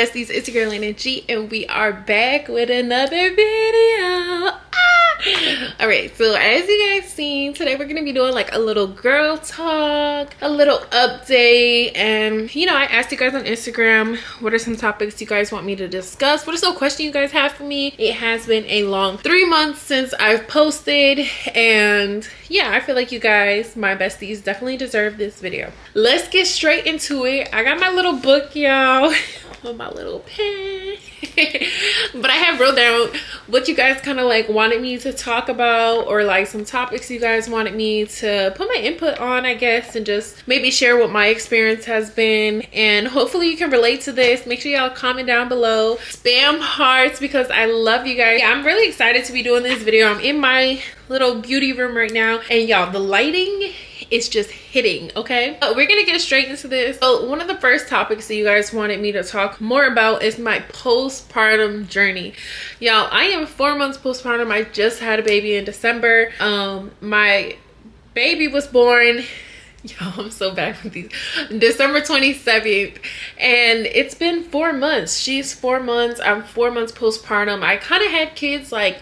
besties, it's your girl Lena G, and we are back with another video. All right, so as you guys seen, today we're gonna be doing like a little girl talk, a little update. And you know, I asked you guys on Instagram, what are some topics you guys want me to discuss? What is some question you guys have for me? It has been a long 3 months since I've posted, and yeah, I feel like you guys, my besties, definitely deserve this video. Let's get straight into it. I got my little book, y'all, with my little pen. But I have wrote down what you guys kind of like wanted me to talk about, or like some topics you guys wanted me to put my input on, I guess, and just maybe share what my experience has been. And hopefully you can relate to this. Make sure y'all comment down below, spam hearts, because I love you guys. Yeah, I'm really excited to be doing this video. I'm in my little beauty room right now, and y'all, the lighting is just hitting. Okay, but we're gonna get straight into this. So one of the first topics that you guys wanted me to talk more about is my postpartum journey. Y'all, I am 4 months postpartum. I just had a baby in December. My baby was born, y'all, I'm so bad with these, December 27th, and it's been 4 months. She's 4 months. I'm 4 months postpartum. I kind of had kids like,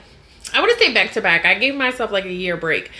I wouldn't say back to back. I gave myself like a year break,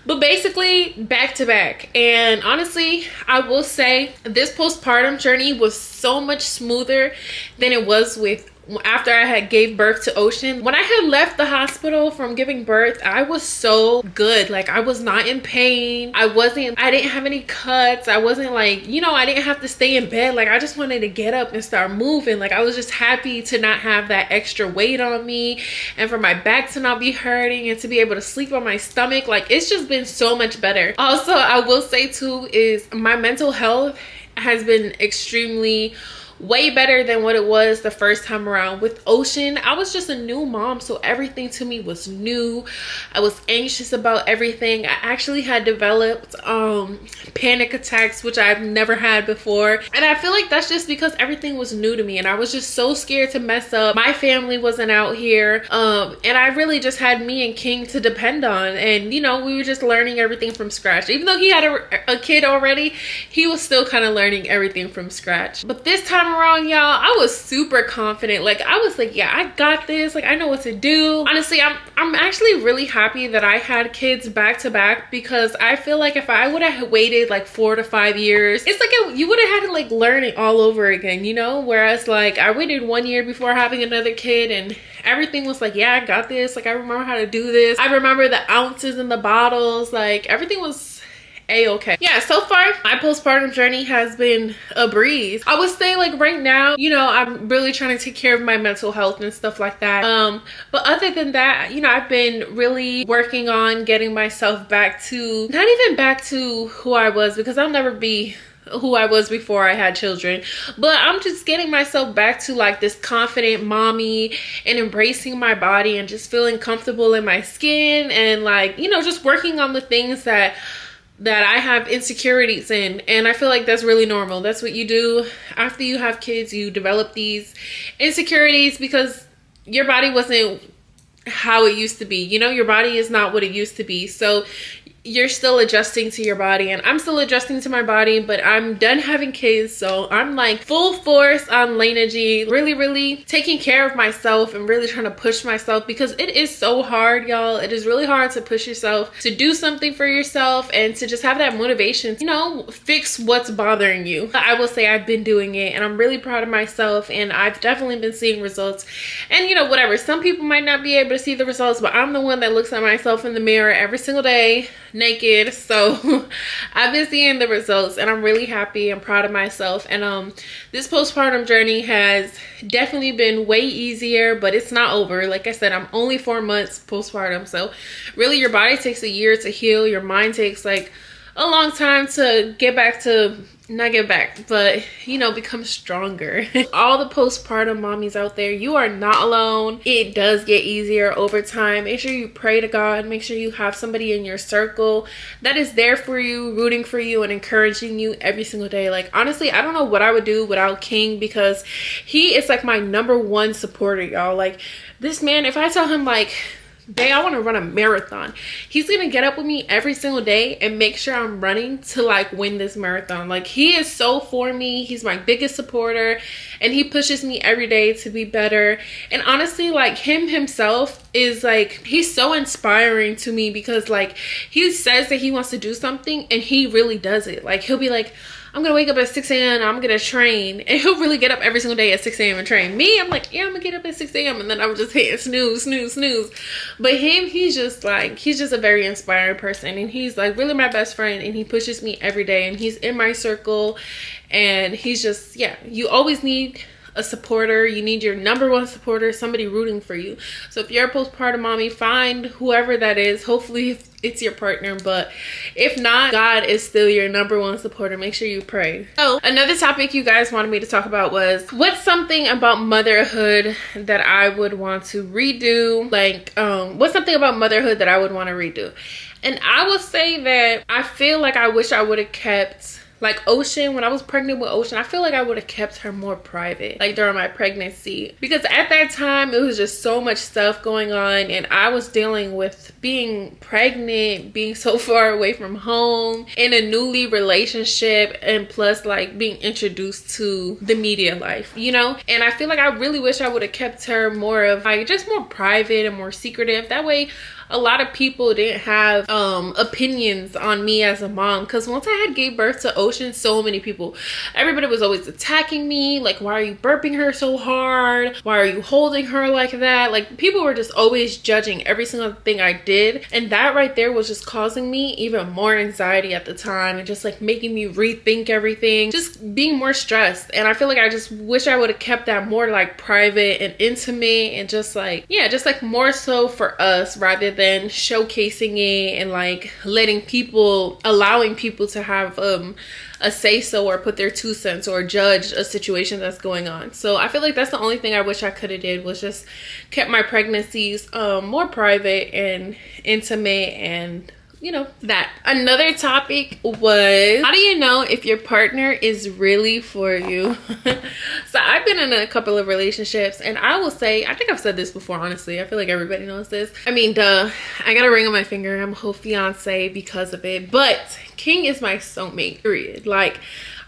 but basically back to back. And honestly, I will say this postpartum journey was so much smoother than it was with after I had gave birth to Ocean. When I had left the hospital from giving birth, I was so good. Like, I was not in pain. I didn't have any cuts. I wasn't like, you know, I didn't have to stay in bed. Like, I just wanted to get up and start moving. Like, I was just happy to not have that extra weight on me, and for my back to not be hurting, and to be able to sleep on my stomach. Like, it's just been so much better. Also, I will say too, is my mental health has been extremely way better than what it was the first time around. With Ocean, I was just a new mom, so everything to me was new. I was anxious about everything. I actually had developed panic attacks, which I've never had before, and I feel like that's just because everything was new to me, and I was just so scared to mess up. My family wasn't out here, and I really just had me and King to depend on, and you know, we were just learning everything from scratch. Even though he had a kid already, he was still kind of learning everything from scratch. But this time around, y'all, I was super confident. Like, I was like, yeah, I got this. Like, I know what to do. Honestly, I'm actually really happy that I had kids back to back, because I feel like if I would have waited like 4 to 5 years, it's like you would have had to like learn it all over again, you know? Whereas like I waited 1 year before having another kid, and everything was like, yeah, I got this. Like, I remember how to do this. I remember the ounces in the bottles. Like, everything was a-okay. Yeah, so far my postpartum journey has been a breeze. I would say like right now, you know, I'm really trying to take care of my mental health and stuff like that. But other than that, you know, I've been really working on getting myself back to, not even back to who I was, because I'll never be who I was before I had children, but I'm just getting myself back to like this confident mommy, and embracing my body, and just feeling comfortable in my skin, and like, you know, just working on the things that I have insecurities in. And I feel like that's really normal. That's what you do after you have kids. You develop these insecurities because your body wasn't how it used to be. You know, your body is not what it used to be. So you're still adjusting to your body, and I'm still adjusting to my body, but I'm done having kids, so I'm like full force on Lena G, really taking care of myself and really trying to push myself, because it is so hard, y'all. It is really hard to push yourself to do something for yourself, and to just have that motivation, you know, fix what's bothering you. I will say I've been doing it, and I'm really proud of myself, and I've definitely been seeing results. And you know, whatever, some people might not be able to see the results, but I'm the one that looks at myself in the mirror every single day naked, so I've been seeing the results, and I'm really happy and proud of myself. And this postpartum journey has definitely been way easier, but it's not over. Like I said, I'm only 4 months postpartum, so really your body takes a year to heal. Your mind takes like a long time to get back to, not get back, but you know, become stronger. All the postpartum mommies out there, you are not alone. It does get easier over time. Make sure you pray to God. Make sure you have somebody in your circle that is there for you, rooting for you, and encouraging you every single day. Like, honestly, I don't know what I would do without King, because he is like my #1 supporter, y'all. Like, this man, if I tell him like babe, I want to run a marathon. He's gonna get up with me every single day and make sure I'm running to like win this marathon. Like, he is so for me. He's my biggest supporter, and he pushes me every day to be better. And honestly, like, him himself is like, he's so inspiring to me, because like, he says that he wants to do something and he really does it. Like, he'll be like, I'm gonna wake up at 6 a.m. and I'm gonna train. And he'll really get up every single day at 6 a.m. and train. Me, I'm like, yeah, I'm gonna get up at 6 a.m. and then I'm just hitting snooze, snooze, snooze. But him, he's just a very inspiring person. And he's like really my best friend, and he pushes me every day, and he's in my circle. And he's just, yeah, you always need a supporter. You need your number one supporter, somebody rooting for you. So if you're a postpartum mommy, find whoever that is. Hopefully it's your partner, but if not, God is still your number one supporter. Make sure you pray. So another topic you guys wanted me to talk about was, what's something about motherhood that I would want to redo? Like, what's something about motherhood that I would want to redo? And I will say that I feel like I wish I would have kept, like, Ocean, when I was pregnant with Ocean, I feel like I would have kept her more private, like during my pregnancy, because at that time it was just so much stuff going on, and I was dealing with being pregnant, being so far away from home, in a newly relationship, and plus like being introduced to the media life, you know. And I feel like I really wish I would have kept her more of like just more private and more secretive. That way a lot of people didn't have opinions on me as a mom, because once I had gave birth to Ocean, so many people, everybody was always attacking me, like, why are you burping her so hard, why are you holding her like that? Like, people were just always judging every single thing I did, and that right there was just causing me even more anxiety at the time, and just like making me rethink everything, just being more stressed. And I feel like I just wish I would have kept that more like private and intimate, and just like, yeah, just like more so for us, rather than showcasing it and like letting people, allowing people to have a say so, or put their 2 cents, or judge a situation that's going on. So I feel like that's the only thing I wish I could have did, was just kept my pregnancies more private and intimate, and you know, that. Another topic was, how do you know if your partner is really for you? So I've been in a couple of relationships, and I will say, I think I've said this before, honestly. I feel like everybody knows this. I mean, duh, I got a ring on my finger. I'm a whole fiance because of it. But King is my soulmate, period. Like,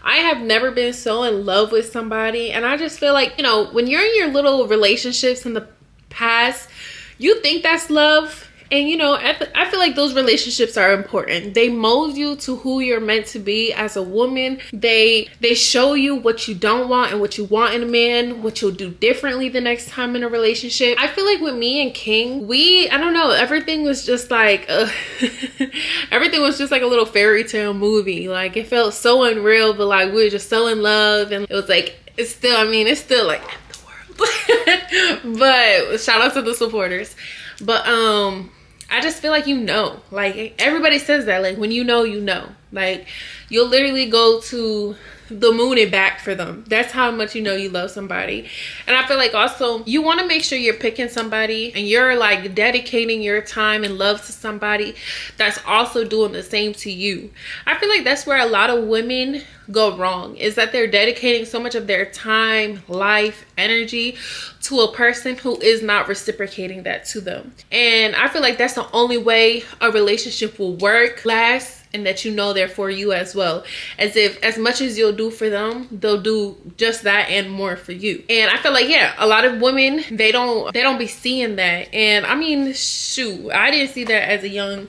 I have never been so in love with somebody. And I just feel like, you know, when you're in your little relationships in the past, you think that's love. And you know, I feel like those relationships are important. They mold you to who you're meant to be as a woman. They show you what you don't want and what you want in a man, what you'll do differently the next time in a relationship. I feel like with me and King, I don't know, everything was just like everything was just like a little fairy tale movie. Like, it felt so unreal, but like we were just so in love, and it was like, it's still like the world. But shout out to the supporters. But I just feel like, you know, like everybody says that, like when you know, you know, like you'll literally go to the moon and back for them. That's how much you know you love somebody. And I feel like also you want to make sure you're picking somebody and you're like dedicating your time and love to somebody that's also doing the same to you. I feel like that's where a lot of women go wrong, is that they're dedicating so much of their time, life, energy to a person who is not reciprocating that to them. And I feel like that's the only way a relationship will work, last, and that you know they're for you as well. As if as much as you'll do for them, they'll do just that and more for you. And I feel like, yeah, a lot of women, they don't be seeing that. And I mean, shoot, I didn't see that as a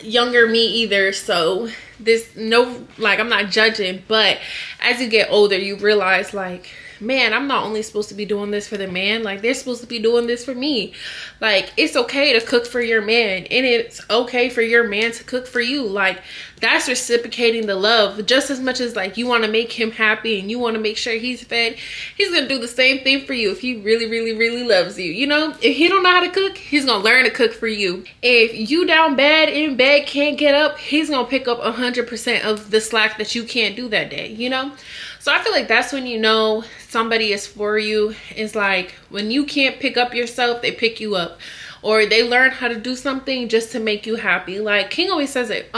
younger me either. So I'm not judging, but as you get older, you realize like, man, I'm not only supposed to be doing this for the man, like they're supposed to be doing this for me. Like, it's okay to cook for your man, and it's okay for your man to cook for you. Like, that's reciprocating the love just as much as like you want to make him happy and you want to make sure he's fed. He's gonna do the same thing for you if he really, really, really loves you. You know, if he don't know how to cook, he's gonna learn to cook for you. If you down bad in bed, can't get up, he's gonna pick up 100% of the slack that you can't do that day, you know? So I feel like that's when you know somebody is for you. It's like when you can't pick up yourself, they pick you up. or they learn how to do something just to make you happy. Like King always says it.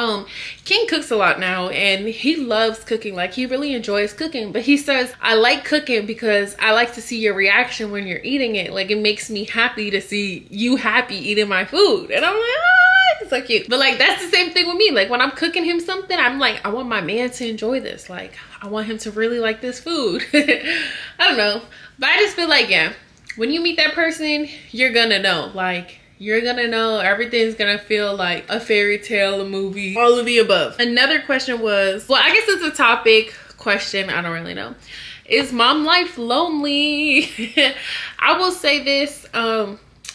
King cooks a lot now and he loves cooking. Like he really enjoys cooking, but he says, I like cooking because I like to see your reaction when you're eating it. Like it makes me happy to see you happy eating my food. And I'm like, oh, it's so cute. But like that's the same thing with me. Like when I'm cooking him something, I'm like, I want my man to enjoy this. Like I want him to really like this food. I don't know, but I just feel like, yeah, when you meet that person, you're gonna know. Like you're gonna know, everything's gonna feel like a fairy tale, a movie, all of the above. Another question was, well, I guess it's a topic question, I don't really know. Is mom life lonely? I will say this,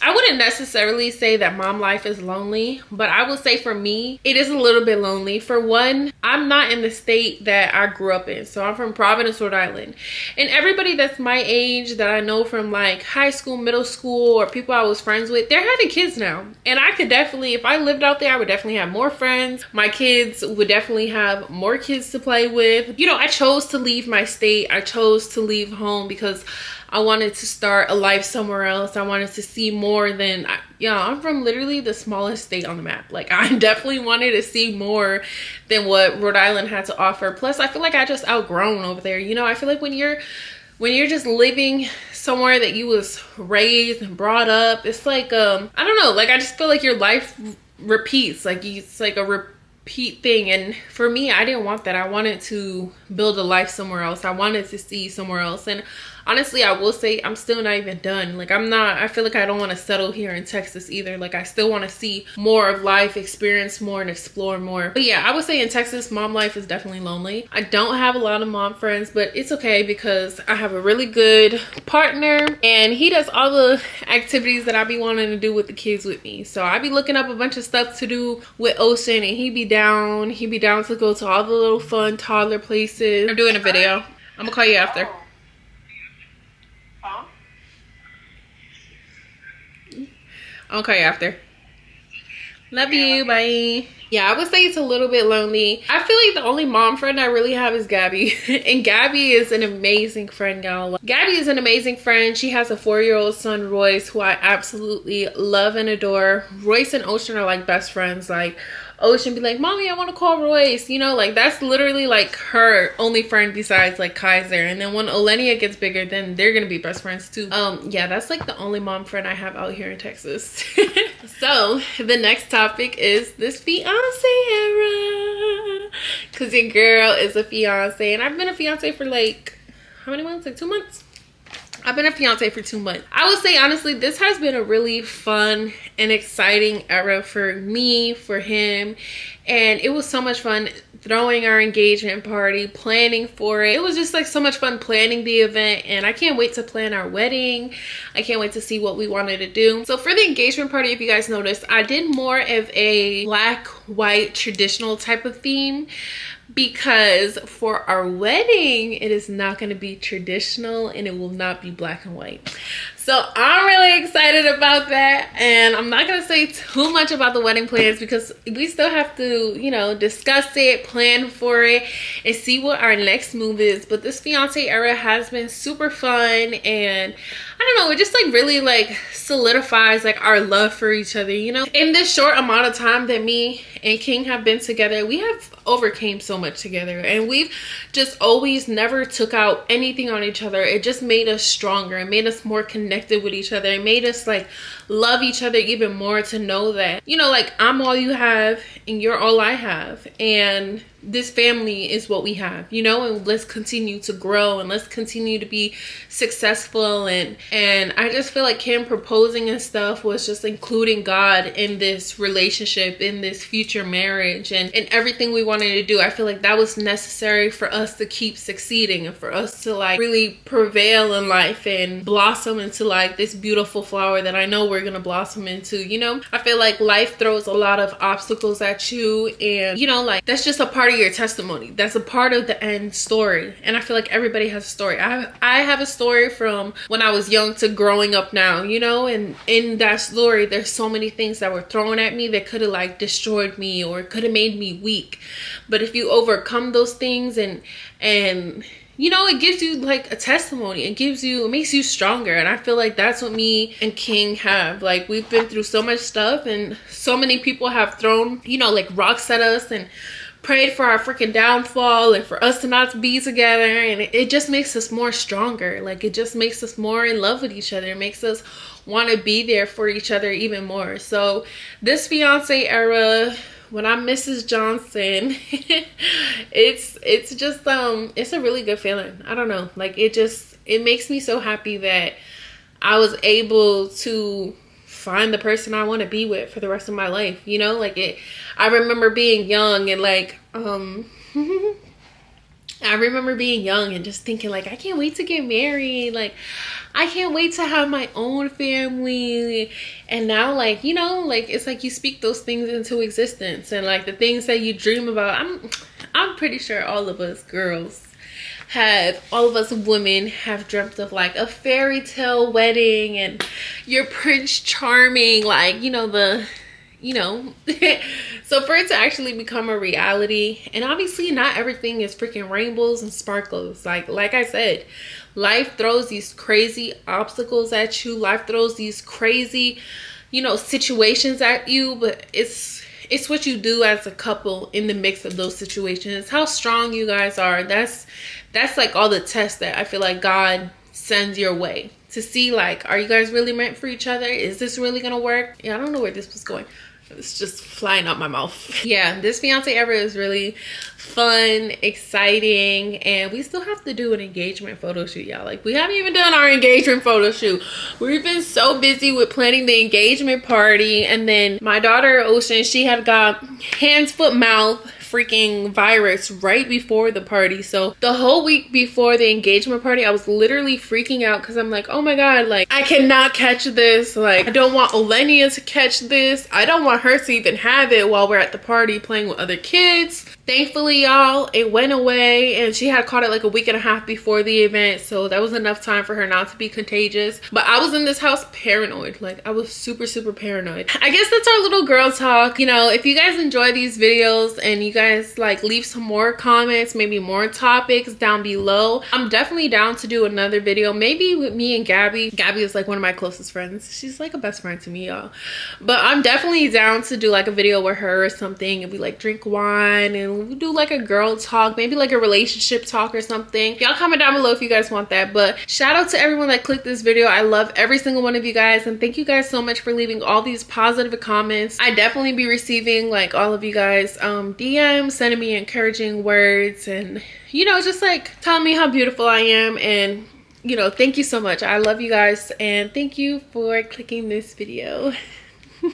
I wouldn't necessarily say that mom life is lonely, but I will say for me, it is a little bit lonely. For one, I'm not in the state that I grew up in. So I'm from Providence, Rhode Island. And everybody that's my age that I know from like high school, middle school, or people I was friends with, they're having kids now. And I could definitely, if I lived out there, I would definitely have more friends. My kids would definitely have more kids to play with. You know, I chose to leave my state. I chose to leave home because I wanted to start a life somewhere else. I wanted to see more than, I'm from literally the smallest state on the map. Like I definitely wanted to see more than what Rhode Island had to offer. Plus I feel like I just outgrown over there. You know, I feel like when you're just living somewhere that you was raised and brought up, it's like, I don't know, like I just feel like your life repeats. Like it's like a repeat thing. And for me, I didn't want that. I wanted to build a life somewhere else. I wanted to see somewhere else. And honestly, I will say I'm still not even done. Like I feel like I don't want to settle here in Texas either. Like I still want to see more of life, experience more and explore more. But yeah, I would say in Texas, mom life is definitely lonely. I don't have a lot of mom friends, but it's okay because I have a really good partner and he does all the activities that I be wanting to do with the kids with me. So I be looking up a bunch of stuff to do with Ocean and he be down to go to all the little fun toddler places. I'm doing a video. I'm gonna call you after. I'll call you after. Love you. Bye. Yeah, I would say it's a little bit lonely. I feel like the only mom friend I really have is Gabby. And Gabby is an amazing friend, y'all. Gabby is an amazing friend. She has a 4-year-old son, Royce, who I absolutely love and adore. Royce and Ocean are like best friends. Like Ocean be like, Mommy, I want to call Royce. You know, like that's literally like her only friend besides like Kaiser. And then when Olenia gets bigger, then they're gonna be best friends too. Yeah, that's like the only mom friend I have out here in Texas. So the next topic is this fiance era, because your girl is a fiance and I've been a fiance for like how many months? Like 2 months. I've been a fiance for 2 months. I would say honestly, this has been a really fun and exciting era for me, for him, and it was so much fun throwing our engagement party, planning for it. It was just like so much fun planning the event, and I can't wait to plan our wedding. I can't wait to see what we wanted to do. So for the engagement party, if you guys noticed, I did more of a black, white, traditional type of theme, because for our wedding, it is not going to be traditional and it will not be black and white. So I'm really excited about that, and I'm not going to say too much about the wedding plans because we still have to, you know, discuss it, plan for it, and see what our next move is. But this fiance era has been super fun, and I don't know, it just like really like solidifies like our love for each other, you know. In this short amount of time that me and King have been together, we have overcame so much together, and we've just always never took out anything on each other. It just made us stronger. It made us more connected with each other. It made us like love each other even more, to know that, you know, like I'm all you have and you're all I have, and this family is what we have, you know, and let's continue to grow and let's continue to be successful. And I just feel like him proposing and stuff was just including God in this relationship, in this future marriage, and everything we wanted to do. I feel like that was necessary for us to keep succeeding and for us to like really prevail in life and blossom into like this beautiful flower that I know we're gonna blossom into, you know. I feel like life throws a lot of obstacles at you, and you know, like that's just a part of your testimony. That's a part of the end story. And I feel like everybody has a story. I have a story from when I was young to growing up now, you know, and in that story there's so many things that were thrown at me that could have like destroyed me or could have made me weak. But if you overcome those things and you know, it gives you like a testimony. It makes you stronger. And I feel like that's what me and King have. Like, we've been through so much stuff, and so many people have thrown, you know, like rocks at us and prayed for our freaking downfall and for us to not be together. And it just makes us more stronger. Like, it just makes us more in love with each other. It makes us want to be there for each other even more. So this fiance era, when I'm Mrs. Johnson, it's just it's a really good feeling. I don't know, like, it makes me so happy that I was able to find the person I want to be with for the rest of my life, you know? Like, I remember being young and like I remember being young and just thinking like, I can't wait to get married, like I can't wait to have my own family. And now, like, you know, like, it's like you speak those things into existence, and like the things that you dream about, I'm pretty sure all of us women have dreamt of like a fairy tale wedding and your Prince Charming, like, you know, so for it to actually become a reality. And obviously not everything is freaking rainbows and sparkles. Like I said, life throws these crazy obstacles at you. Life throws these crazy, you know, situations at you, but it's what you do as a couple in the mix of those situations. How strong you guys are. That's like all the tests that I feel like God sends your way to see, like, are you guys really meant for each other? Is this really gonna work? Yeah, I don't know where this was going. It's just flying out my mouth. Yeah, this fiance ever is really fun, exciting, and we still have to do an engagement photo shoot, y'all. Like, we haven't even done our engagement photo shoot. We've been so busy with planning the engagement party, and then my daughter Ocean, she had got hands, foot, mouth freaking virus right before the party. So the whole week before the engagement party, I was literally freaking out because I'm like, oh my god, like, I cannot catch this. Like, I don't want Olenia to catch this. I don't want her to even have it while we're at the party playing with other kids. Thankfully, y'all, it went away, and she had caught it like a week and a half before the event, so that was enough time for her not to be contagious. But I was in this house paranoid. Like, I was super paranoid. I guess that's our little girl talk. You know, if you guys enjoy these videos and you guys like leave some more comments, maybe more topics down below, I'm definitely down to do another video, maybe with me and Gabby. Gabby is like one of my closest friends. She's like a best friend to me, y'all. But I'm definitely down to do like a video with her or something, and we like drink wine and we do like a girl talk, maybe like a relationship talk or something. Y'all comment down below if you guys want that. But shout out to everyone that clicked this video. I love every single one of you guys, and thank you guys so much for leaving all these positive comments. I definitely be receiving like all of you guys DMs, sending me encouraging words, and, you know, just like telling me how beautiful I am. And, you know, thank you so much. I love you guys, and thank you for clicking this video.